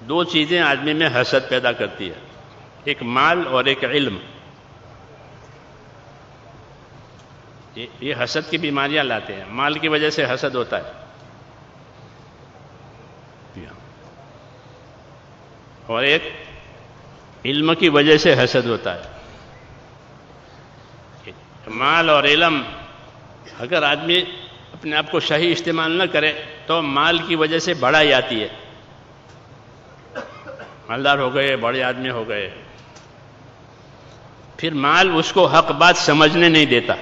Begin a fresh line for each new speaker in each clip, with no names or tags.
دو چیزیں آدمی میں حسد پیدا کرتی ہے، ایک مال اور ایک علم. یہ حسد کی بیماریاں لاتے ہیں. مال کی وجہ سے حسد ہوتا ہے، اور ایک علم کی وجہ سے حسد ہوتا ہے. مال اور علم، اگر آدمی اپنے آپ کو صحیح استعمال نہ کرے تو مال کی وجہ سے بڑائی آتی ہے. مالدار ہو گئے، بڑے آدمی ہو گئے، پھر مال اس کو حق بات سمجھنے نہیں دیتا.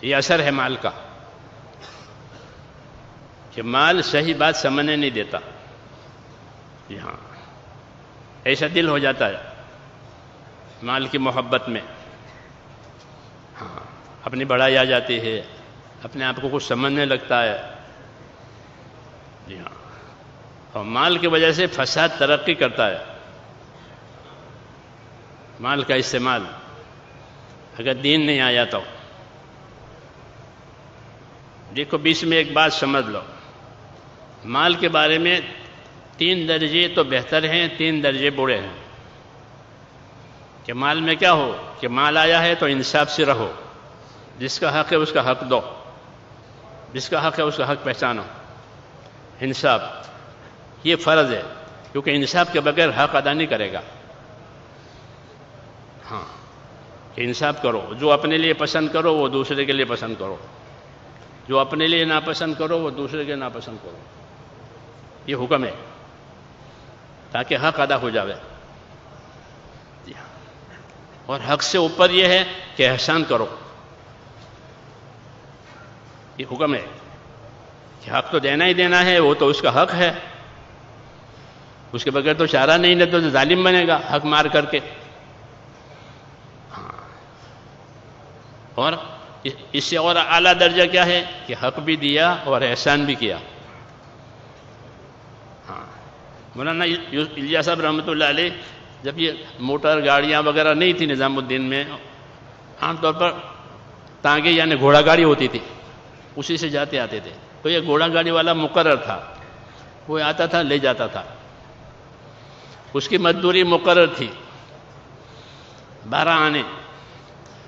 یہ اثر ہے مال کا کہ مال صحیح بات سمجھنے نہیں دیتا. جی ہاں، ایسا دل ہو جاتا ہے مال کی محبت میں. ہاں، اپنی بڑائی آ جاتی ہے، اپنے آپ کو کچھ سمجھنے لگتا ہے. جی ہاں، اور مال کی وجہ سے فساد ترقی کرتا ہے. مال کا استعمال اگر دین نہیں آیا تو دیکھو، بیچ میں ایک بات سمجھ لو، مال کے بارے میں 3 درجے تو بہتر ہیں، 3 درجے برے ہیں. کہ مال میں کیا ہو کہ مال آیا ہے تو انصاف سے رہو، جس کا حق ہے اس کا حق دو، جس کا حق ہے اس کا حق پہچانو. انصاف یہ فرض ہے، کیونکہ انصاف کے بغیر حق ادا نہیں کرے گا. ہاں، کہ انصاف کرو، جو اپنے لیے پسند کرو وہ دوسرے کے لیے پسند کرو، جو اپنے لیے ناپسند کرو وہ دوسرے کے ناپسند کرو. یہ حکم ہے تاکہ حق ادا ہو جاوے. اور حق سے اوپر یہ ہے کہ احسان کرو. یہ حکم ہے کہ حق تو دینا ہی دینا ہے، وہ تو اس کا حق ہے، اس کے بغیر تو چارہ نہیں ہے، تو ظالم بنے گا حق مار کر کے. اور اس سے اور اعلیٰ درجہ کیا ہے کہ حق بھی دیا اور احسان بھی کیا. ہاں، مولانا الیاس صاحب رحمۃ اللہ علیہ، جب یہ موٹر گاڑیاں وغیرہ نہیں تھی نظام الدین میں، عام طور پر تانگے یعنی گھوڑا گاڑی ہوتی تھی، اسی سے جاتے آتے تھے. تو یہ گھوڑا گاڑی والا مقرر تھا، وہ آتا تھا لے جاتا تھا. اس کی مزدوری مقرر تھی، 12 آنے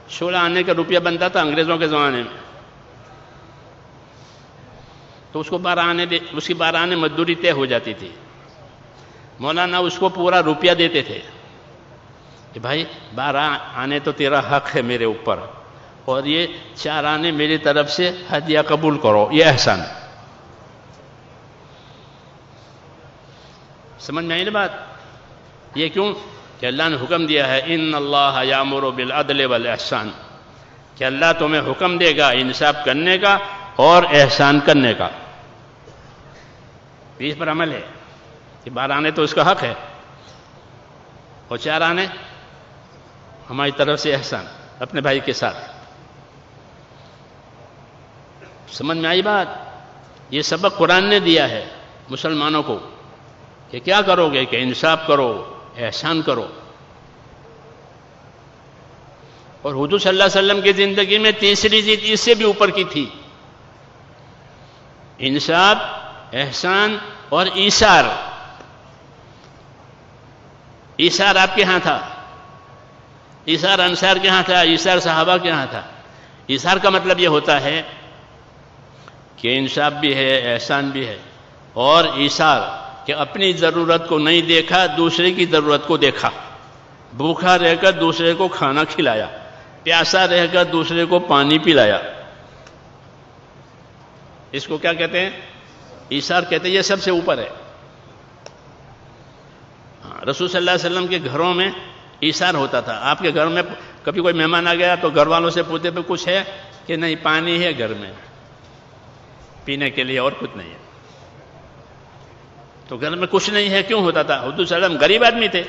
16 آنے کا روپیہ بنتا تھا انگریزوں کے زمانے میں. تو اس کو 12 آنے مزدوری طے ہو جاتی تھی. مولانا اس کو پورا روپیہ دیتے تھے کہ بھائی 12 آنے تو تیرا حق ہے میرے اوپر، اور یہ 4 آنے میری طرف سے ہدیہ قبول کرو. یہ احسان. سمجھ میں آئی نا بات؟ یہ کیوں کہ اللہ نے حکم دیا ہے ان اللہ یامر بالعدل والاحسان، کہ اللہ تمہیں حکم دے گا انصاف کرنے کا اور احسان کرنے کا. اس پر عمل ہے کہ 12 آنے تو اس کا حق ہے، اور 4 آنے ہماری طرف سے احسان اپنے بھائی کے ساتھ. سمجھ میں آئی بات؟ یہ سبق قرآن نے دیا ہے مسلمانوں کو کہ کیا کرو گے کہ انصاف کرو، احسان کرو. اور حضور صلی اللہ علیہ وسلم کی زندگی میں تیسری چیز اس سے بھی اوپر کی تھی، انصاف، احسان اور ایثار. ایثار آپ کے ہاں تھا، ایثار انصار کے ہاں تھا، ایثار صحابہ کے ہاں تھا. ایثار کا مطلب یہ ہوتا ہے کہ انصاف بھی ہے، احسان بھی ہے، اور ایثار کہ اپنی ضرورت کو نہیں دیکھا، دوسرے کی ضرورت کو دیکھا. بھوکا رہ کر دوسرے کو کھانا کھلایا، پیاسا رہ کر دوسرے کو پانی پلایا. اس کو کیا کہتے ہیں؟ ایثار کہتے ہیں. یہ سب سے اوپر ہے. رسول صلی اللہ علیہ وسلم کے گھروں میں ایثار ہوتا تھا. آپ کے گھر میں کبھی کوئی مہمان آ گیا تو گھر والوں سے پوچھتے پہ کچھ ہے کہ نہیں، پانی ہے گھر میں پینے کے لیے اور کچھ نہیں ہے. تو گھر میں کچھ نہیں ہے کیوں ہوتا تھا؟ حضور صلی اللہ علیہ وسلم غریب آدمی تھے.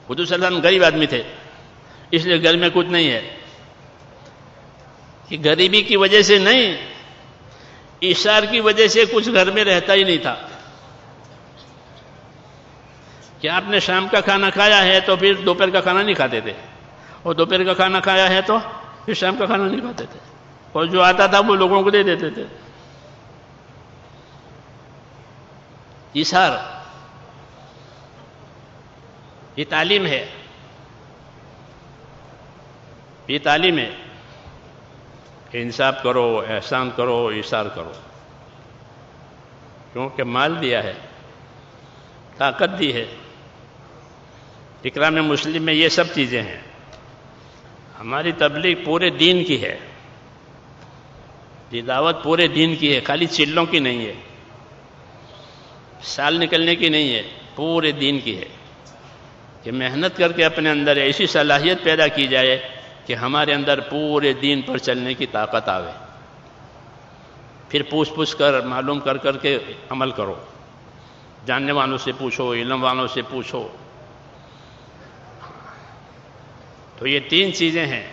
حضور صلی اللہ علیہ وسلم غریب آدمی تھے، اس لیے گھر میں کچھ نہیں ہے. کہ غریبی کی وجہ سے نہیں، ایثار کی وجہ سے کچھ گھر میں رہتا ہی نہیں تھا. کہ آپ نے شام کا کھانا کھایا ہے تو پھر دوپہر کا کھانا نہیں کھاتے تھے، اور دوپہر کا کھانا کھایا ہے تو پھر شام کا کھانا نہیں کھاتے تھے، اور جو آتا تھا وہ لوگوں کو دے دیتے تھے. ایثار، یہ تعلیم ہے، یہ تعلیم ہے کہ انصاف کرو، احسان کرو، ایثار کرو، کیونکہ مال دیا ہے، طاقت دی ہے۔ اکرام مسلم میں یہ سب چیزیں ہیں۔ ہماری تبلیغ پورے دین کی ہے، یہ دعوت پورے دین کی ہے، خالی چلوں کی نہیں ہے، سال نکلنے کی نہیں ہے، پورے دین کی ہے کہ محنت کر کے اپنے اندر ایسی صلاحیت پیدا کی جائے کہ ہمارے اندر پورے دین پر چلنے کی طاقت آوے، پھر پوچھ کر معلوم کر کے عمل کرو، جاننے والوں سے پوچھو، علم والوں سے پوچھو۔ تو یہ تین چیزیں ہیں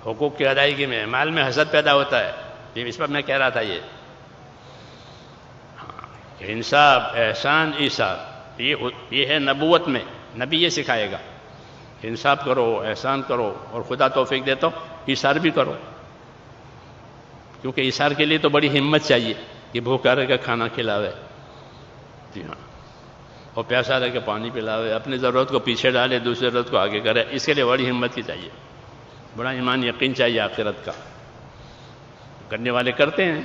حقوق کی ادائیگی میں۔ مال میں حسد پیدا ہوتا ہے، یہ اس پر میں کہہ رہا تھا، یہ کہ انصاف، احسان، ایثار، یہ ہے نبوت میں، نبی یہ سکھائے گا، انصاف کرو، احسان کرو، اور خدا توفیق دے تو ایثار بھی کرو، کیونکہ ایثار کے لیے تو بڑی ہمت چاہیے کہ بھوکا رہ کے کھانا کھلاوے، جی ہاں، اور پیاسا رہ کے پانی پلاوے، اپنی ضرورت کو پیچھے ڈالے، دوسری ضرورت کو آگے کرے، اس کے لیے بڑی ہمت کی چاہیے، بڑا ایمان یقین چاہیے آخرت کا، کرنے والے کرتے ہیں،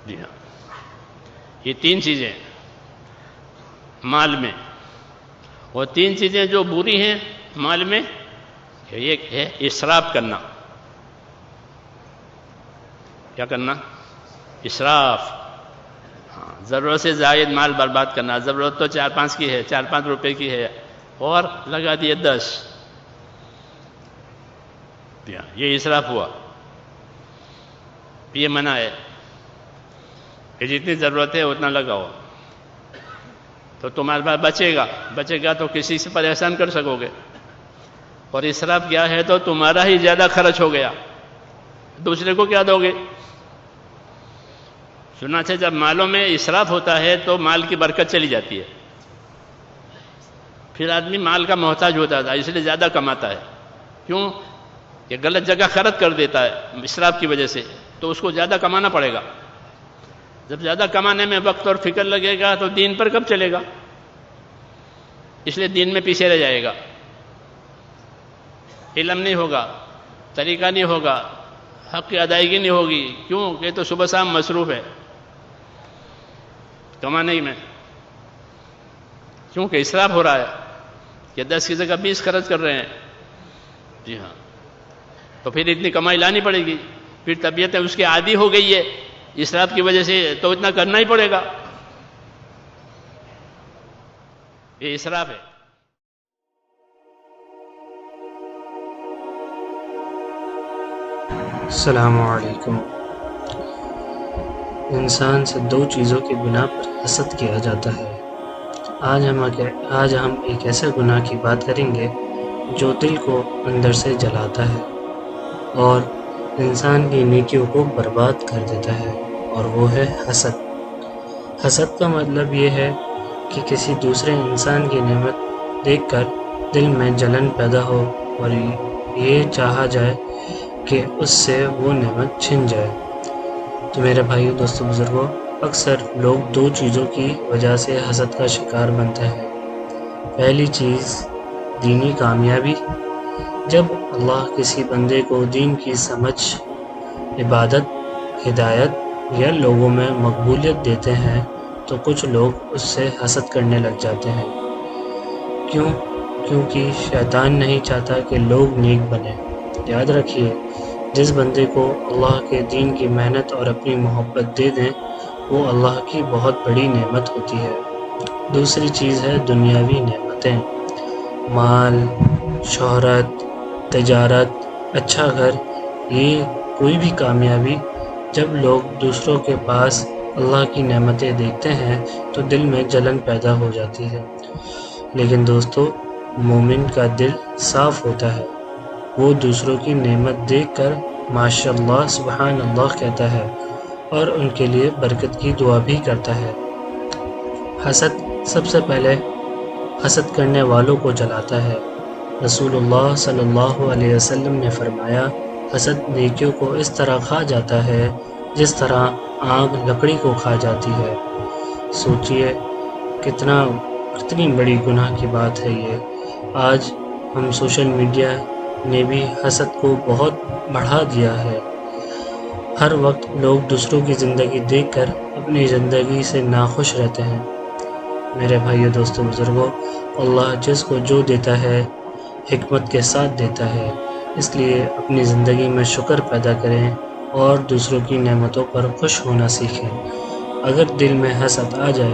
جی ہاں۔ یہ تین چیزیں مال میں، اور تین چیزیں جو بری ہیں مال میں، ایک ہے اسراف کرنا۔ کیا کرنا؟ اسراف، ہاں، ضرورت سے زائد مال برباد کرنا۔ ضرورت تو 4-5 کی ہے، 4-5 روپے کی ہے اور لگا دیے 10، یہ اسراف ہوا۔ یہ منع ہے کہ جتنی ضرورت ہے اتنا لگاؤ، تو تمہارے پاس بچے گا تو کسی سے پر احسان کر سکو گے، اور اسراف کیا ہے تو تمہارا ہی زیادہ خرچ ہو گیا، دوسرے کو کیا دو گے؟ چنانچہ جب مالوں میں اسراف ہوتا ہے تو مال کی برکت چلی جاتی ہے، پھر آدمی مال کا محتاج ہوتا تھا، اس لیے زیادہ کماتا ہے۔ کیوں؟ کہ غلط جگہ خرچ کر دیتا ہے اسراف کی وجہ سے، تو اس کو زیادہ کمانا پڑے گا۔ جب زیادہ کمانے میں وقت اور فکر لگے گا تو دین پر کب چلے گا؟ اس لیے دین میں پیچھے رہ جائے گا، علم نہیں ہوگا، طریقہ نہیں ہوگا، حق کی ادائیگی نہیں ہوگی۔ کیوں؟ کہ تو صبح شام مصروف ہے کمانے میں، کیونکہ اسراف ہو رہا ہے کہ 10 کی جگہ 20 خرچ کر رہے ہیں، جی ہاں، تو پھر اتنی کمائی لانی پڑے گی، پھر طبیعتیں اس کی عادی ہو گئی ہے اسراف کی وجہ سے، تو اتنا کرنا ہی پڑے گا، یہ اسراف ہے۔
السلام علیکم۔ انسان سے 2 چیزوں کی بنا پر حسد کیا جاتا ہے۔ آج ہم ایک ایسے گناہ کی بات کریں گے جو دل کو اندر سے جلاتا ہے اور انسان کی نیکیوں کو برباد کر دیتا ہے، اور وہ ہے حسد۔ حسد کا مطلب یہ ہے کہ کسی دوسرے انسان کی نعمت دیکھ کر دل میں جلن پیدا ہو اور یہ چاہا جائے کہ اس سے وہ نعمت چھن جائے۔ تو میرے بھائیو، دوستو، بزرگوں، اکثر لوگ 2 چیزوں کی وجہ سے حسد کا شکار بنتے ہیں۔ پہلی چیز دینی کامیابی۔ جب اللہ کسی بندے کو دین کی سمجھ، عبادت، ہدایت یا لوگوں میں مقبولیت دیتے ہیں تو کچھ لوگ اس سے حسد کرنے لگ جاتے ہیں۔ کیونکہ شیطان نہیں چاہتا کہ لوگ نیک بنیں۔ یاد رکھیے، جس بندے کو اللہ کے دین کی محنت اور اپنی محبت دے دیں، وہ اللہ کی بہت بڑی نعمت ہوتی ہے۔ دوسری چیز ہے دنیاوی نعمتیں، مال، شہرت، تجارت، اچھا گھر، یہ کوئی بھی کامیابی جب لوگ دوسروں کے پاس اللہ کی نعمتیں دیکھتے ہیں تو دل میں جلن پیدا ہو جاتی ہے۔ لیکن دوستو، مومن کا دل صاف ہوتا ہے، وہ دوسروں کی نعمت دیکھ کر ماشاء اللہ، سبحان اللہ کہتا ہے اور ان کے لیے برکت کی دعا بھی کرتا ہے۔ حسد سب سے پہلے حسد کرنے والوں کو جلاتا ہے۔ رسول اللہ صلی اللہ علیہ وسلم نے فرمایا، حسد نیکیوں کو اس طرح کھا جاتا ہے جس طرح آگ لکڑی کو کھا جاتی ہے۔ سوچئے کتنی بڑی گناہ کی بات ہے یہ۔ آج ہم سوشل میڈیا نے بھی حسد کو بہت بڑھا دیا ہے۔ ہر وقت لوگ دوسروں کی زندگی دیکھ کر اپنی زندگی سے ناخوش رہتے ہیں۔ میرے بھائیو، دوستو، بزرگوں، اللہ جس کو جو دیتا ہے حکمت کے ساتھ دیتا ہے، اس لیے اپنی زندگی میں شکر پیدا کریں اور دوسروں کی نعمتوں پر خوش ہونا سیکھیں۔ اگر دل میں حسد آ جائے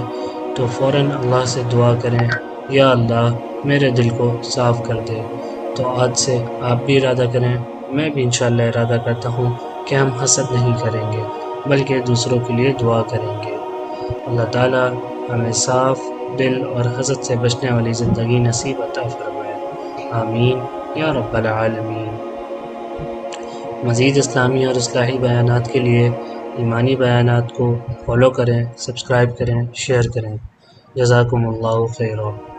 تو فوراً اللہ سے دعا کریں، یا اللہ میرے دل کو صاف کر دے۔ تو آج سے آپ بھی ارادہ کریں، میں بھی انشاءاللہ ارادہ کرتا ہوں کہ ہم حسد نہیں کریں گے بلکہ دوسروں کے لیے دعا کریں گے۔ اللہ تعالیٰ ہمیں صاف دل اور حسد سے بچنے والی زندگی نصیب عطا فرمائے، آمین یا رب العالمین۔ مزید اسلامی اور اصلاحی بیانات کے لیے ایمانی بیانات کو فالو کریں، سبسکرائب کریں، شیئر کریں۔ جزاکم اللہ خیرا۔